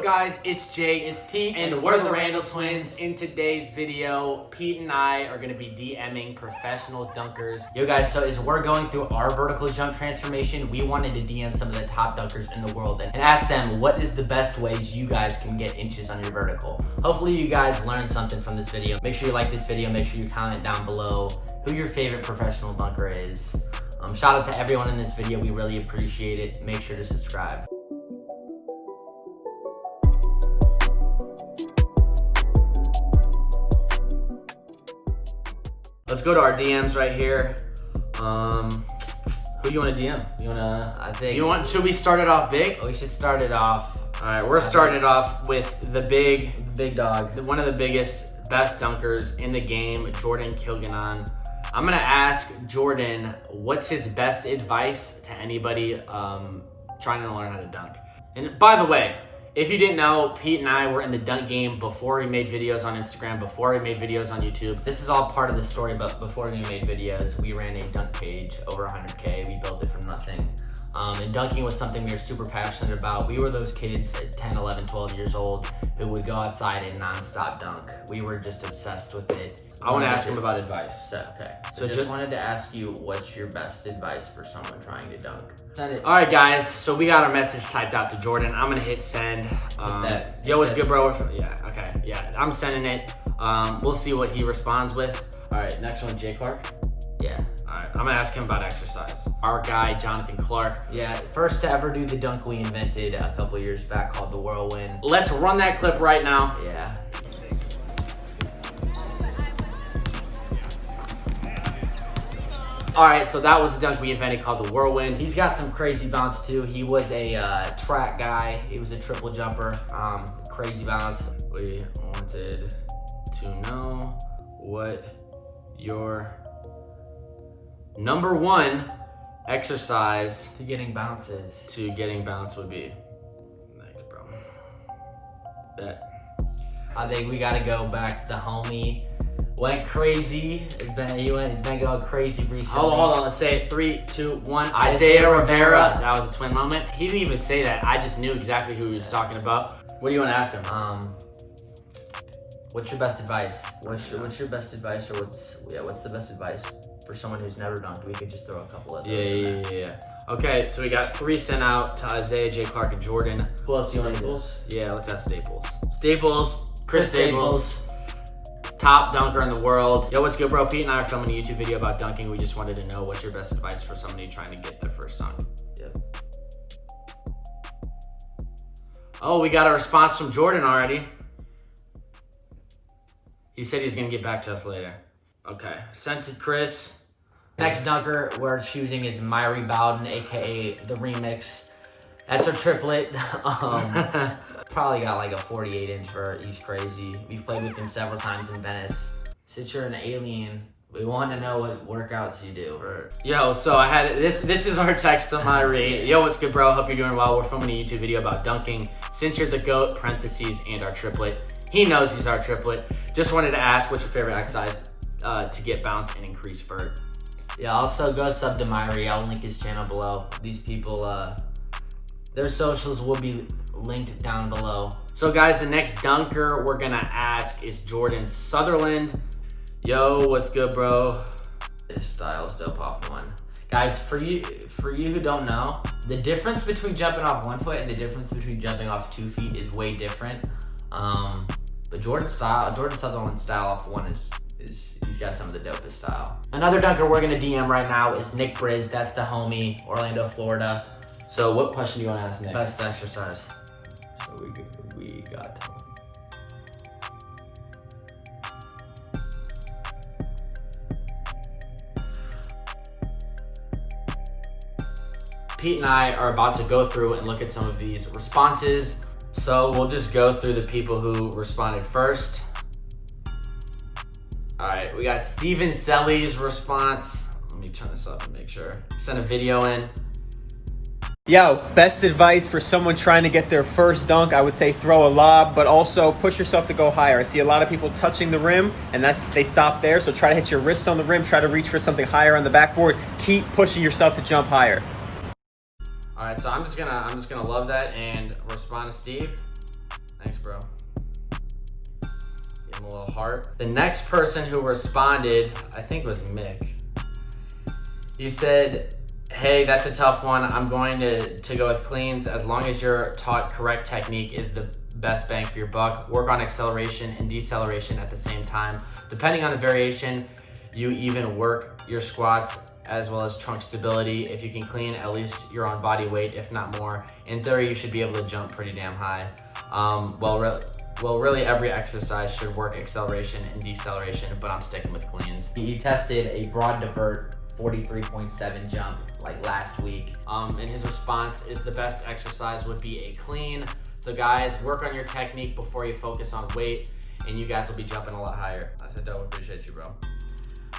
up guys, it's Jay, it's Pete, and we're the Randall twins. In today's video, Pete and I are gonna be DMing professional dunkers. Yo guys, so as we're going through our vertical jump transformation, we wanted to DM some of the top dunkers in the world and ask them what is the best ways you guys can get inches on your vertical. Hopefully you guys learned something from this video. Make sure you like this video, make sure you comment down below who your favorite professional dunker is. Shout out to everyone in this video, we really appreciate it. Make sure to subscribe. Let's go to our DMs right here. Who do you want to DM? Should we start it off big? We should start it off. All right, we're starting it off with the big dog. One of the biggest, best dunkers in the game, Jordan Kilganon. I'm gonna ask Jordan, what's his best advice to anybody trying to learn how to dunk? And by the way, if you didn't know, Pete and I were in the dunk game before we made videos on Instagram, before we made videos on YouTube. This is all part of the story, but before we made videos, we ran a dunk page over 100K. We built it from nothing. And dunking was something we were super passionate about. We were those kids at 10, 11, 12 years old who would go outside and non-stop dunk. We were just obsessed with it. I want to ask him about advice. So just wanted to ask you, what's your best advice for someone trying to dunk? Send it. All right, guys. So we got our message typed out to Jordan. I'm gonna hit send. Yo, what's good, bro? Yeah. Okay. Yeah. I'm sending it. We'll see what he responds with. All right. Next one, Jay Clark. Yeah. All right. I'm gonna ask him about exercise. Our guy, Jonathan Clark. Yeah. First to ever do the dunk we invented a couple years back called the whirlwind. Let's run that clip right now. Yeah. All right, so that was the dunk we invented called the whirlwind. He's got some crazy bounce too. He was a track guy. He was a triple jumper. Crazy bounce. We wanted to know what your number one exercise to getting bounces would be. Thanks, bro. I think we gotta go back to the homie. Went crazy. He's been going crazy recently. Hold on. Let's say it. 3, 2, 1. Isaiah Rivera. That was a twin moment. He didn't even say that. I just knew exactly who he was talking about. What do you want to ask him? What's your best advice? What's your best advice, or what's the best advice for someone who's never dunked? We could just throw a couple of those. Yeah. Okay, so we got 3 sent out to Isaiah, Jay Clark, and Jordan. Who else do you want to do? Yeah, let's ask Staples. Chris Staples. Top dunker in the world. Yo, what's good, bro? Pete and I are filming a YouTube video about dunking. We just wanted to know what's your best advice for somebody trying to get their first dunk. Yep. Oh, we got a response from Jordan already. He said he's gonna get back to us later. Okay, sent to Chris. Next dunker we're choosing is Myri Bowden, aka the Remix. That's our triplet. Probably got like a 48-inch vert. He's crazy. We've played with him several times in Venice. Since you're an alien, we want to know what workouts you do. Yo, so I had this is our text to Myri. Yo, what's good, bro? Hope you're doing well. We're filming a YouTube video about dunking. Since you're the GOAT, parentheses, and our triplet. He knows he's our triplet. Just wanted to ask, what's your favorite exercise to get bounce and increase vert? Yeah, also go sub to Myri. I'll link his channel below. These people, their socials will be linked down below. So guys, the next dunker we're gonna ask is Jordan Sutherland. Yo, what's good, bro? This style is dope off one. Guys, for you who don't know, the difference between jumping off 1 foot and the difference between jumping off 2 feet is way different. But Jordan Sutherland's style off one is he's got some of the dopest style. Another dunker we're gonna DM right now is Nick Briz. That's the homie, Orlando, Florida. So what question do you want to ask Nick? Best exercise. So we got Pete and I are about to go through and look at some of these responses. So we'll just go through the people who responded first. All right, we got Steven Selly's response. Let me turn this up and make sure. Sent a video in. Yo, best advice for someone trying to get their first dunk, I would say throw a lob, but also push yourself to go higher. I see a lot of people touching the rim, and they stop there, so try to hit your wrist on the rim, try to reach for something higher on the backboard. Keep pushing yourself to jump higher. All right, so I'm just gonna love that and respond to Steve. Thanks, bro. Give him a little heart. The next person who responded, I think was Mick. He said, hey, that's a tough one. I'm going to go with cleans. As long as you're taught correct technique is the best bang for your buck. Work on acceleration and deceleration at the same time. Depending on the variation, you even work your squats as well as trunk stability. If you can clean, at least you're on body weight, if not more. In theory, you should be able to jump pretty damn high. Well, really every exercise should work acceleration and deceleration, but I'm sticking with cleans. He tested a broad divert 43.7 jump like last week. And his response is the best exercise would be a clean. So guys, work on your technique before you focus on weight, and you guys will be jumping a lot higher. I said, dope, appreciate you, bro.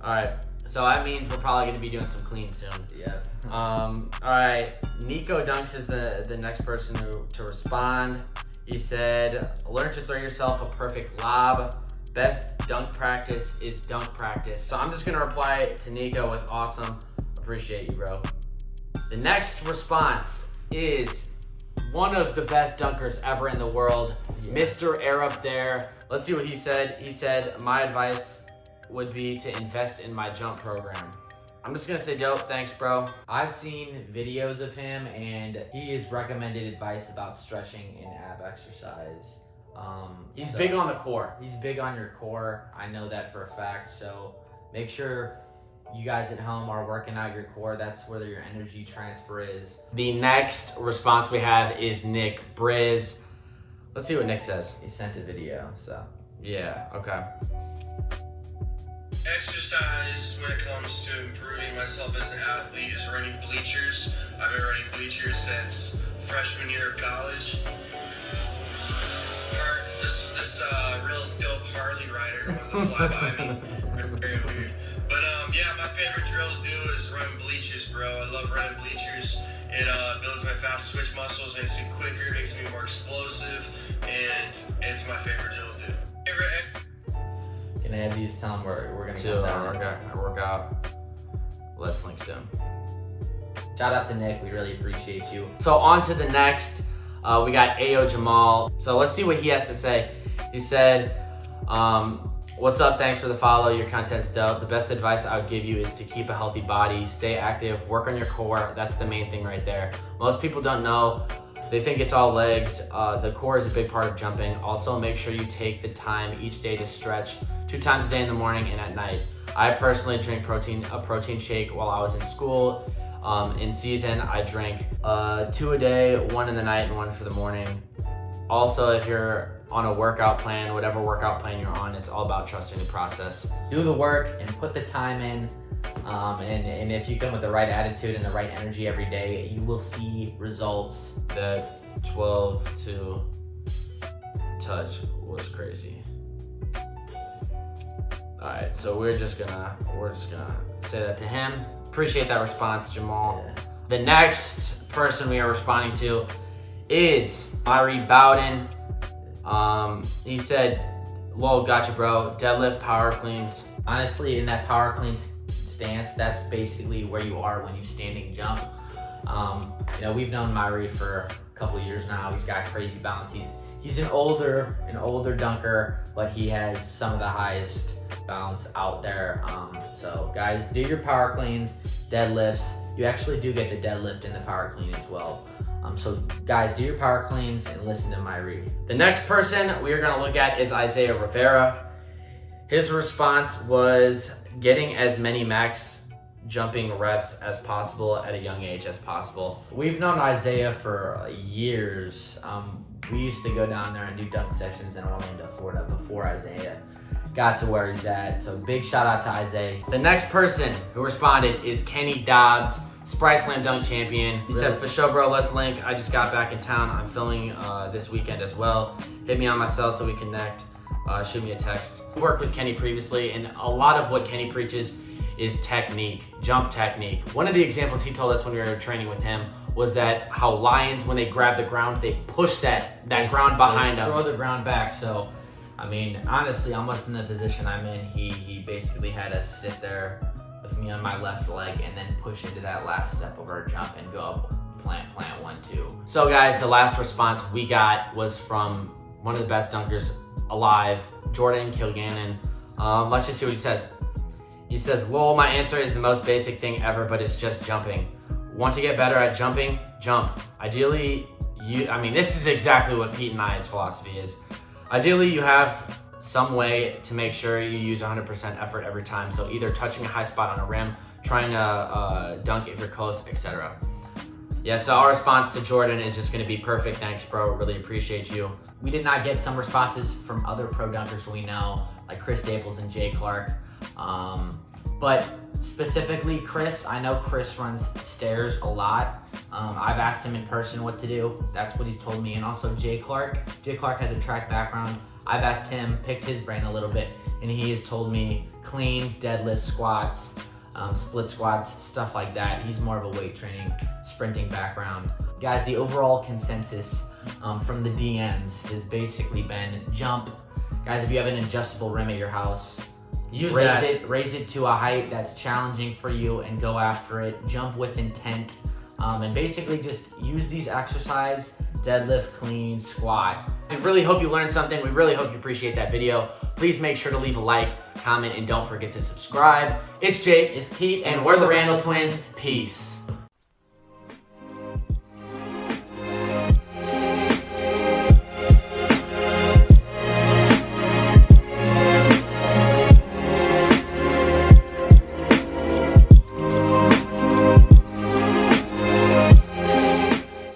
All right, so that means we're probably gonna be doing some clean soon. Yeah. All right, Nico Dunks is the next person to respond. He said, learn to throw yourself a perfect lob. Best dunk practice is dunk practice. So I'm just gonna reply to Nico with awesome. Appreciate you, bro. The next response is one of the best dunkers ever in the world, Mr. Air Up There. Let's see what he said. He said, my advice would be to invest in my jump program. I'm just gonna say dope, thanks, bro. I've seen videos of him, and he has recommended advice about stretching and ab exercise. He's big on the core. He's big on your core. I know that for a fact. So make sure you guys at home are working out your core. That's where your energy transfer is. The next response we have is Nick Briz. Let's see what Nick says. He sent a video, so. Yeah, okay. Exercise when it comes to improving myself as an athlete is running bleachers. I've been running bleachers since freshman year of college. This real dope Harley rider wanted to fly by me. Very weird. But yeah, my favorite drill to do is run bleachers, bro. I love running bleachers. It builds my fast twitch muscles, makes me quicker, makes me more explosive, and it's my favorite drill to do. Can I have these? Tell them we're gonna To come down. workout. Let's link soon. Shout out to Nick. We really appreciate you. So on to the next. We got Ayo Jamal. So let's see what he has to say. He said, what's up? Thanks for the follow. Your content's dope. The best advice I would give you is to keep a healthy body, stay active, work on your core. That's the main thing right there. Most people don't know. They think it's all legs. The core is a big part of jumping. Also, make sure you take the time each day to stretch 2 times a day in the morning and at night. I personally drink a protein shake while I was in school. In season, I drink 2 a day, 1 in the night and 1 for the morning. Also, if you're on a workout plan, whatever workout plan you're on, it's all about trusting the process. Do the work and put the time in. And if you come with the right attitude and the right energy every day, you will see results. That 12 to touch was crazy. All right, so we're just gonna say that to him. Appreciate that response, Jamal. Yeah. The next person we are responding to is Myri Bowden. He said, lol, gotcha, bro. Deadlift, power cleans. Honestly, in that power clean stance, that's basically where you are when you standing jump. We've known Myri for a couple years now. He's got crazy bounce. He's an older dunker, but he has some of the highest bounce out there. So guys, do your power cleans, deadlifts. You actually do get the deadlift in the power clean as well. So guys, do your power cleans and listen to Myri. The next person we are gonna look at is Isaiah Rivera. His response was getting as many max jumping reps as possible at a young age as possible. We've known Isaiah for years. We used to go down there and do dunk sessions in Orlando, Florida before Isaiah got to where he's at. So big shout out to Isaiah. The next person who responded is Kenny Dobbs, Sprite Slam Dunk champion. He said, for sure, bro, let's link. I just got back in town. I'm filming this weekend as well. Hit me on my cell so we connect. Shoot me a text. I worked with Kenny previously, and a lot of what Kenny preaches is technique, jump technique. One of the examples he told us when we were training with him was that how lions, when they grab the ground, they push that ground behind them. Throw the ground back. So, I mean, honestly, almost in the position I'm in, he basically had us sit there with me on my left leg and then push into that last step of our jump and go up, plant, 1, 2. So guys, the last response we got was from one of the best dunkers alive, Jordan Kilganon. Let's just see what he says. He says, lol, my answer is the most basic thing ever, but it's just jumping. Want to get better at jumping? Jump. Ideally, this is exactly what Pete and I's philosophy is. Ideally, you have some way to make sure you use 100% effort every time. So either touching a high spot on a rim, trying to dunk if you're close, etc. Yeah, so our response to Jordan is just gonna be perfect. Thanks, bro, really appreciate you. We did not get some responses from other pro dunkers we know, like Chris Staples and Jay Clark. But specifically Chris, I know Chris runs stairs a lot. I've asked him in person what to do. That's what he's told me. And also Jay Clark. Jay Clark has a track background. I've asked him, picked his brain a little bit, and he has told me cleans, deadlifts, squats, split squats, stuff like that. He's more of a weight training, sprinting background. Guys, the overall consensus from the DMs has basically been jump. Guys, if you have an adjustable rim at your house, raise it to a height that's challenging for you and go after it. Jump with intent, and basically just use these exercises, deadlift, clean, squat. We really hope you learned something. We really hope you appreciate that video. Please make sure to leave a like, comment, and don't forget to subscribe. It's Jake, It's Pete, and we're the Randall Twins. Peace.